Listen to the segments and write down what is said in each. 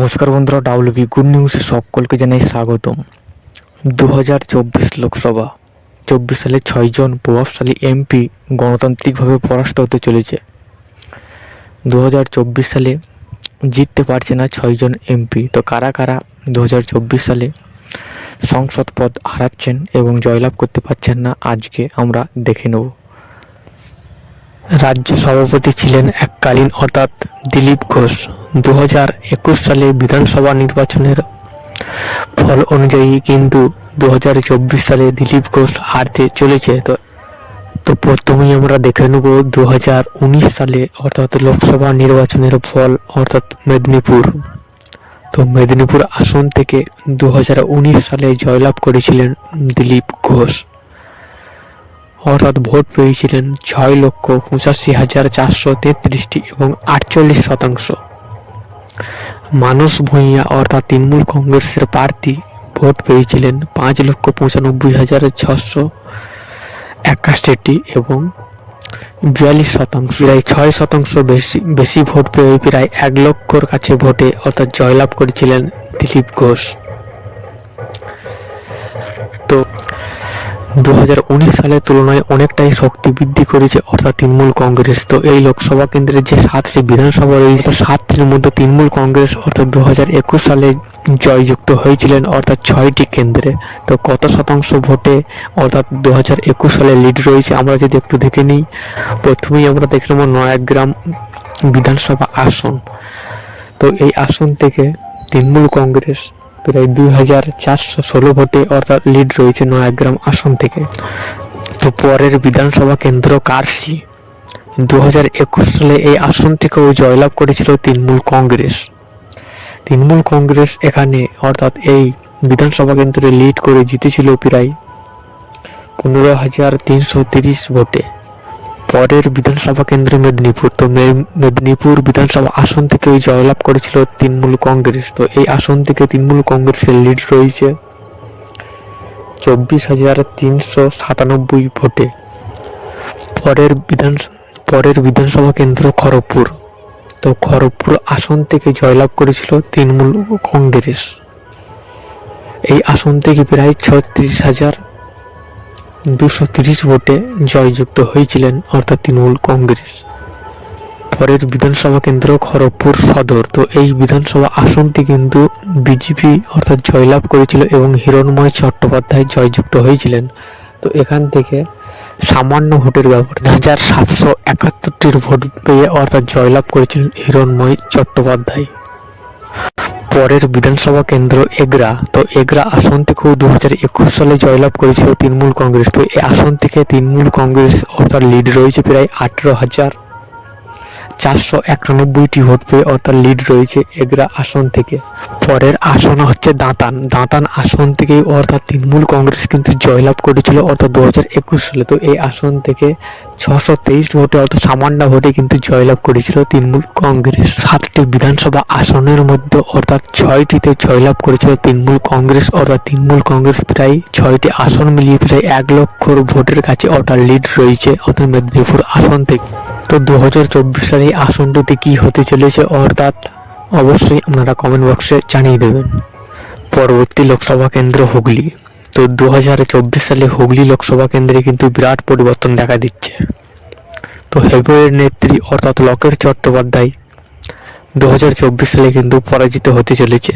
নমস্কার বন্ধুরা, WB good নিউজে সকলকে জানাই স্বাগতম। 2024 লোকসভা 24 সালে 6 জন প্রভাবশালী এমপি গণতান্ত্রিকভাবে পরাস্ত হতে চলেছে। 2024 সালে জিততে পারছে না 6 জন এমপি। তো কারা কারা 2024 সালে সংসদ পদ হারাচ্ছেন এবং জয়লাভ করতে পারছেন না, আজকে আমরা দেখে নেব। রাজ্য সভাপতি ছিলেন এককালীন অর্থাৎ দিলীপ ঘোষ। 2021 সালে বিধানসভা নির্বাচনের ফল অনুযায়ী কিন্তু 2024 সালে দিলীপ ঘোষ হারতে চলেছে। তো প্রথমেই আমরা দেখে নেব 2019 সালে অর্থাৎ লোকসভা নির্বাচনের ফল, অর্থাৎ মেদিনীপুর। তো মেদিনীপুর আসন থেকে 2019 সালে জয়লাভ করেছিলেন দিলীপ ঘোষ, অর্থাৎ ভোট পেয়েছিলেন 6,85,433টি এবং 48%। মানস ভূঁইয়া অর্থাৎ তৃণমূল কংগ্রেসের প্রার্থী ভোট পেয়েছিলেন 5,95,681টি এবং 42%। প্রায় 6% বেশি ভোট পেয়ে প্রায় 1 লক্ষর কাছে ভোটে অর্থাৎ জয়লাভ করেছিলেন দিলীপ ঘোষ। তো 2019 সালের তুলনায় অনেকটাই শক্তি বৃদ্ধি করেছে অর্থাৎ তৃণমূল কংগ্রেস। তো এই লোকসভা কেন্দ্রের যে 7টি বিধানসভা রয়েছে, 7টির মধ্যে তৃণমূল কংগ্রেস অর্থাৎ 2021 সালে জয়যুক্ত হয়েছিলেন অর্থাৎ 6টি কেন্দ্রে। তো কত শতাংশ ভোটে অর্থাৎ 2021 সালে লিড রয়েছে আমরা যদি একটু দেখে নিই। প্রথমেই আমরা দেখে নেব নয়াগ্রাম বিধানসভা আসন। তো এই আসন থেকে তৃণমূল কংগ্রেস প্রায় 2,416 ভোটে অর্থাৎ লিড রয়েছে নয়াগ্রাম আসন থেকে। তো পরের বিধানসভা কেন্দ্র কার্শি। 2021 সালে এই আসন থেকেও জয়লাভ করেছিল তৃণমূল কংগ্রেস। তৃণমূল কংগ্রেস এখানে অর্থাৎ এই বিধানসভা কেন্দ্রে লিড করে জিতেছিল প্রায় 15,330 ভোটে। পরের বিধানসভা কেন্দ্র মেদিনীপুর। তো মেদিনীপুর বিধানসভা আসন থেকে জয়লাভ করেছিল তৃণমূল কংগ্রেস। তো এই আসন থেকে তৃণমূল কংগ্রেসের লিড রয়েছে 24,397 ভোটে। পরের বিধানসভা কেন্দ্র খড়গপুর। তো খড়গপুর আসন থেকে জয়লাভ করেছিল তৃণমূল কংগ্রেস। এই আসন থেকে প্রায় 36,230 ভোটে জয়যুক্ত হয়েছিলেন অর্থাৎ তৃণমূল কংগ্রেস। পরের বিধানসভা কেন্দ্র খড়গপুর সদর। তো এই বিধানসভা আসনটি কিন্তু বিজেপি অর্থাৎ জয়লাভ করেছিল এবং হিরণময় চট্টোপাধ্যায় জয়যুক্ত হয়েছিলেন। তো এখান থেকে সামান্য ভোটের ব্যবধানে 1,771টির ভোট পেয়ে অর্থাৎ জয়লাভ করেছিলেন হিরণময় চট্টোপাধ্যায়। পরের বিধানসভা কেন্দ্র এগরা। তো এগরা আসন থেকেও 2021 সালে জয়লাভ করেছিল তৃণমূল কংগ্রেস। তো এই আসন থেকে তৃণমূল কংগ্রেস অর্থাৎ লিড রয়েছে প্রায় 18,491টি ভোট পেয়ে অর্থাৎ লিড রয়েছে এগরা আসন থেকে। পরের আসন হচ্ছে দাঁতান আসন থেকে অর্থাৎ তৃণমূল কংগ্রেস কিন্তু জয়লাভ করেছিল অর্থাৎ 2021 সালে। তো এই আসন থেকে 623 ভোটে অর্থাৎ সামান্য ভোটে কিন্তু জয়লাভ করেছিল তৃণমূল কংগ্রেস। 7টি বিধানসভা আসনের মধ্যে অর্থাৎ 6টিতে জয়লাভ করেছিল তৃণমূল কংগ্রেস, অর্থাৎ তৃণমূল কংগ্রেস প্রায় 6টি আসন মিলিয়ে প্রায় 1 লক্ষর ভোটের কাছে অর্থাৎ লিড রয়েছে অর্থাৎ মেদিনীপুর আসন থেকে। তো 2024 সালে এই আসনটিতে কি হতে চলেছে অর্থাৎ অবশ্যই আপনারা কমেন্ট বক্সে জানিয়ে দেবেন। পরবর্তী লোকসভা কেন্দ্র হুগলি। তো 2024 সালে হুগলি লোকসভা কেন্দ্রে কিন্তু বিরাট পরিবর্তন দেখা দিচ্ছে। তো হেভিওয়েট নেত্রী অর্থাৎ লকেট চট্টোপাধ্যায় 2024 সালে কিন্তু পরাজিত হতে চলেছে।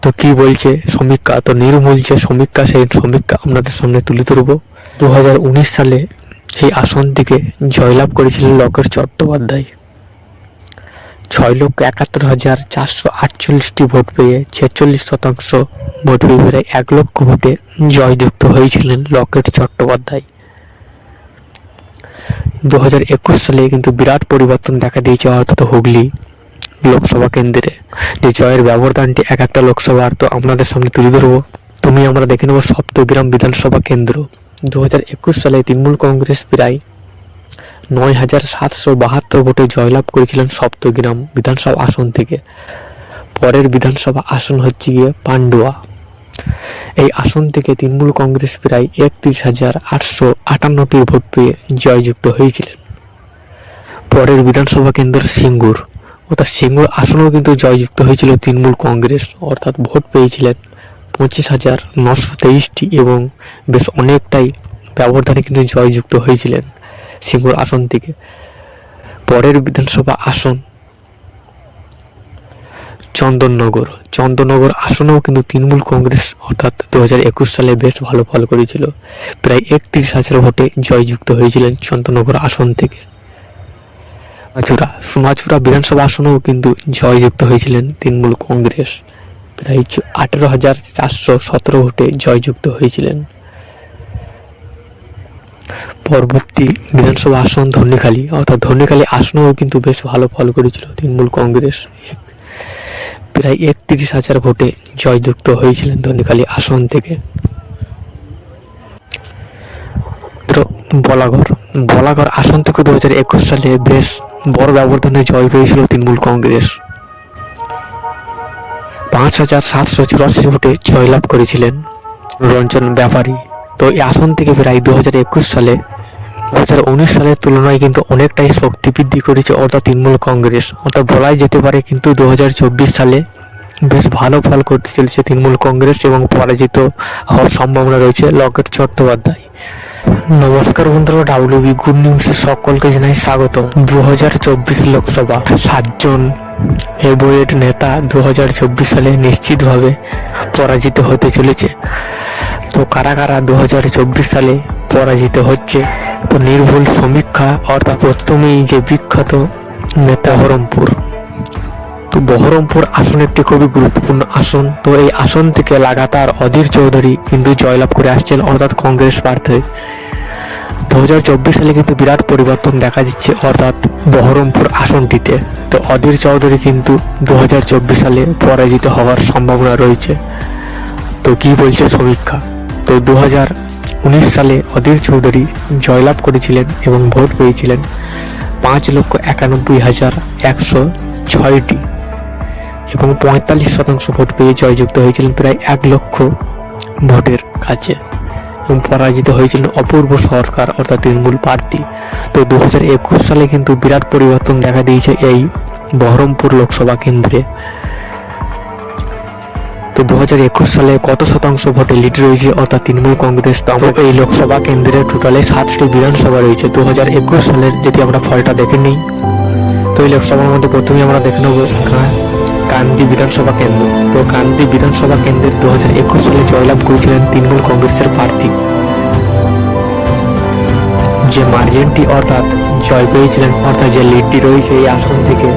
তো কি বলছে সমীক্ষা? তো নির্মূল যে সমীক্ষা, সেই সমীক্ষা আপনাদের সামনে তুলে ধরব। 2019 সালে এই আসন থেকে জয়লাভ করেছিলেন লকেট চট্টোপাধ্যায়। 6,71,448টি ভোট পেয়ে 46% ভোট পেয়ে প্রায় 1 লক্ষ ভোটে জয়যুক্ত হয়েছিলেন লকেট চট্টোপাধ্যায়। 2021 সালে কিন্তু বিরাট পরিবর্তন দেখা দিয়েছে অর্থাৎ হুগলি লোকসভা কেন্দ্রে যে জয়ের ব্যবধানটি এক একটা লোকসভার তো আপনাদের সামনে তুলে ধরবো। আমরা দেখে নেব সপ্তগ্রাম বিধানসভা কেন্দ্র। 2021 সালে তৃণমূল কংগ্রেস প্রায় 9,772 ভোটে জয়লাভ করেছিলেন সপ্তগ্রাম বিধানসভা আসন থেকে। পরের বিধানসভা আসন হচ্ছে গিয়ে পান্ডুয়া। এই আসন থেকে তৃণমূল কংগ্রেস প্রায় 31,858টি ভোট পেয়ে জয়যুক্ত হয়েছিলেন। পরের বিধানসভা কেন্দ্র সিঙ্গুর। অর্থাৎ সিঙ্গুর আসনেও কিন্তু জয়যুক্ত হয়েছিল তৃণমূল কংগ্রেস, অর্থাৎ ভোট পেয়েছিলেন 25,923টি এবং বেশ অনেকটাই ব্যবধানে কিন্তু জয়যুক্ত হয়েছিলেন সিঙ্গুর আসন থেকে। পরের বিধানসভা আসন চন্দননগর আসনেও কিন্তু তৃণমূল কংগ্রেস অর্থাৎ 2021 সালে বেশ ভালো ফল করেছিল, প্রায় 31,000 ভোটে জয়যুক্ত হয়েছিলেন চন্দননগর আসন থেকে। সোনাচূড়া বিধানসভা আসনেও কিন্তু জয়যুক্ত হয়েছিলেন তৃণমূল কংগ্রেস, প্রায় 18,417 ভোটে জয়যুক্ত হয়েছিলেন। পরবর্তী বিধানসভা আসন ধনেখালি, অর্থাৎ ধনেখালি আসনেও কিন্তু বেশ ভালো ফল করেছিল তৃণমূল কংগ্রেস, প্রায় 31,000 ভোটে জয়যুক্ত হয়েছিলেন ধনেখালি আসন থেকে। বলাগড় আসন থেকে 2021 সালে বেশ বড় ব্যবধানে জয় পেয়েছিল তৃণমূল কংগ্রেস, 5,784 ভোটে জয়লাভ করেছিলেন রঞ্জন ব্যাপারী। তো এই আসন থেকে প্রায় 2019 সালের তুলনায় কিন্তু অনেকটাই শক্তি বৃদ্ধি করেছে অর্থাৎ তৃণমূল কংগ্রেস, অর্থাৎ বলাই যেতে পারে কিন্তু 2024 সালে বেশ ভালো ফল করতে চলেছে তৃণমূল কংগ্রেস এবং পরাজিত হওয়ার সম্ভাবনা রয়েছে লকেট চট্টোপাধ্যায়। নমস্কার বন্ধুরা, ডাব্লিউবি গুড নিউজে সকলকে জানাই স্বাগত। 2024 লোকসভা 7 জন হেভিওয়েট নেতা 2024 সালে নিশ্চিতভাবে পরাজিত হতে চলেছে। তো কারা কারা 2024 সালে পরাজিত হচ্ছে, তো নির্ভুল সমীক্ষা, অর্থাৎ প্রথমেই যে বিখ্যাত নেতা বহরমপুর আসন একটি খুবই গুরুত্বপূর্ণ আসন। তো এই আসন থেকে লাগাতার অধীর চৌধুরী কিন্তু জয়লাভ করে আসছেন অর্থাৎ কংগ্রেস প্রার্থী। 2024 সালে কিন্তু বিরাট পরিবর্তন দেখা যাচ্ছে অর্থাৎ বহরমপুর আসনটিতে। তো অধীর চৌধুরী কিন্তু 2024 সালে পরাজিত হওয়ার সম্ভাবনা রয়েছে। তো কি বলছে সমীক্ষা, তো 2019 সালে অধীর চৌধুরী জয়লাভ করেছিলেন এবং ভোট পেয়েছিলেন 5,91,106টি এবং 45% ভোট পেয়ে জয়যুক্ত হয়েছিলেন প্রায় 1 লক্ষ ভোটের কাছে এবং পরাজিত হয়েছিলেন অপূর্ব সরকার অর্থাৎ তৃণমূল প্রার্থী। তো 2021 সালে কিন্তু বিরাট পরিবর্তন দেখা দিয়েছে এই বহরমপুর লোকসভা কেন্দ্রে। তো 2021 সালে কত শতাংশ ভোটে লিড রয়েছে অর্থাৎ তৃণমূল কংগ্রেস, এই লোকসভা কেন্দ্রে টোটালে 7টি বিধানসভা রয়েছে। 2021 সালের যদি আমরা ফলটা দেখে নিই, তো এই লোকসভার মধ্যে প্রথমে আমরা দেখে নেব কান্দি বিধানসভা কেন্দ্র। তো কান্দি বিধানসভা কেন্দ্রের 2021 সালে জয়লাভ করেছিলেন তৃণমূল কংগ্রেসের প্রার্থী, যে মার্জিনটি অর্থাৎ জয় পেয়েছিলেন অর্থাৎ যে লিডটি রয়েছে এই আসন থেকে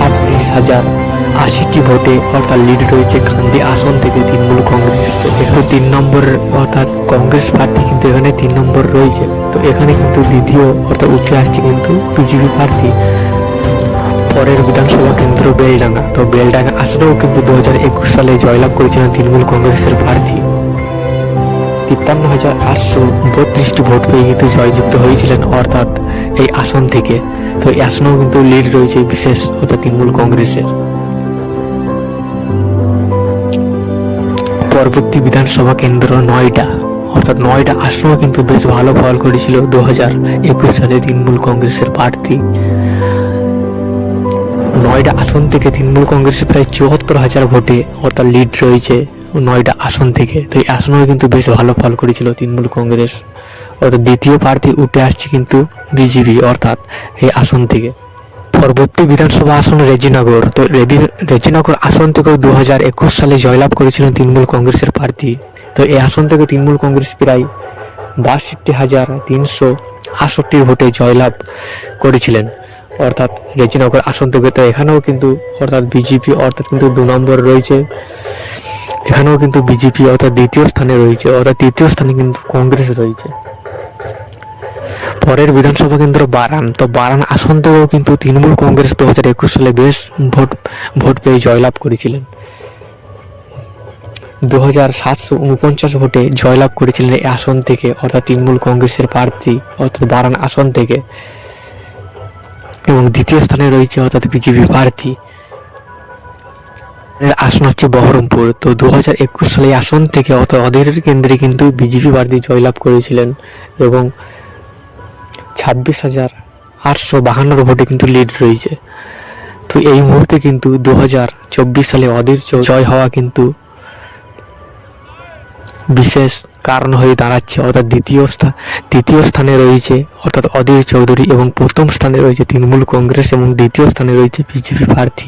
38,080টি ভোটে অর্থাৎ লিড রয়েছে কান্দি আসন থেকে তৃণমূল কংগ্রেস। তো একটু 3 নম্বরের অর্থাৎ কংগ্রেস প্রার্থী কিন্তু এখানে 3 নম্বর রয়েছে। তো এখানে কিন্তু দ্বিতীয় অর্থাৎ উঠে আসছে কিন্তু বিজেপি প্রার্থী। পরের বিধানসভা কেন্দ্র বেলডাঙ্গা, তো বেলডাঙ্গা আসনেও কিন্তু 2021 সালে জয়লাভ করেছিলেন তৃণমূল কংগ্রেসের প্রার্থী, 53,832টি ভোট পেয়ে কিন্তু জয়যুক্ত হয়েছিলেন অর্থাৎ এই আসন থেকে। তো এই আসনেও কিন্তু লিড রয়েছে বিশেষ অর্থাৎ তৃণমূল কংগ্রেসের। পরবর্তী বিধানসভা কেন্দ্র নয়ডা, অর্থাৎ নয়ডা আসনেও কিন্তু বেশ ভালো ফল করেছিল 2021 সালে তৃণমূল কংগ্রেসের প্রার্থী। নয়ডা আসন থেকে তৃণমূল কংগ্রেসের প্রায় 74,000 ভোটে অর্থাৎ লিড রয়েছে নয়ডা আসন থেকে। তো এই আসনেও কিন্তু বেশ ভালো ফল করেছিল তৃণমূল কংগ্রেস, অর্থাৎ দ্বিতীয় প্রার্থী উঠে আসছে কিন্তু বিজেপি অর্থাৎ এই আসন থেকে। পরবর্তী বিধানসভা আসন রেজিনগর, তো রেজিনগর আসন থেকেও 2021 সালে জয়লাভ করেছিলেন তৃণমূল কংগ্রেসের প্রার্থী। তো এই আসন থেকে তৃণমূল কংগ্রেস প্রায় 62,368 ভোটে জয়লাভ করেছিলেন অর্থাৎ রেজিনগর আসন থেকে। তো এখানেও কিন্তু অর্থাৎ বিজেপি অর্থাৎ কিন্তু 2 নম্বর রয়েছে, এখানেও কিন্তু বিজেপি অর্থাৎ দ্বিতীয় স্থানে রয়েছে, অর্থাৎ তৃতীয় স্থানে কিন্তু কংগ্রেস রয়েছে। পরের বিধানসভা কেন্দ্র বারান, তো বারান আসন থেকেও কিন্তু তৃণমূল কংগ্রেস 2021 সালে বেশ ভোট পেয়ে জয়লাভ করেছিলেন, 2,749 ভোটে জয়লাভ করেছিলেন এই আসন থেকে অর্থাৎ তৃণমূল কংগ্রেসের প্রার্থী অর্থাৎ বারান আসন থেকে এবং দ্বিতীয় স্থানে রয়েছে অর্থাৎ বিজেপি প্রার্থী। আসন হচ্ছে বহরমপুর, তো 2021 সালে আসন থেকে অর্থাৎ অধীর কেন্দ্রে কিন্তু বিজেপি প্রার্থী জয়লাভ করেছিলেন এবং 26,852 ভোটে কিন্তু লিড রয়েছে। তো এই মুহূর্তে কিন্তু 2024 সালে অধীর জয় হওয়া কিন্তু বিশেষ কারণ হয়ে দাঁড়াচ্ছে। অর্থাৎ দ্বিতীয় স্থানে রয়েছে অর্থাৎ অধীর চৌধুরী এবং প্রথম স্থানে রয়েছে তৃণমূল কংগ্রেস এবং দ্বিতীয় স্থানে রয়েছে বিজেপি প্রার্থী।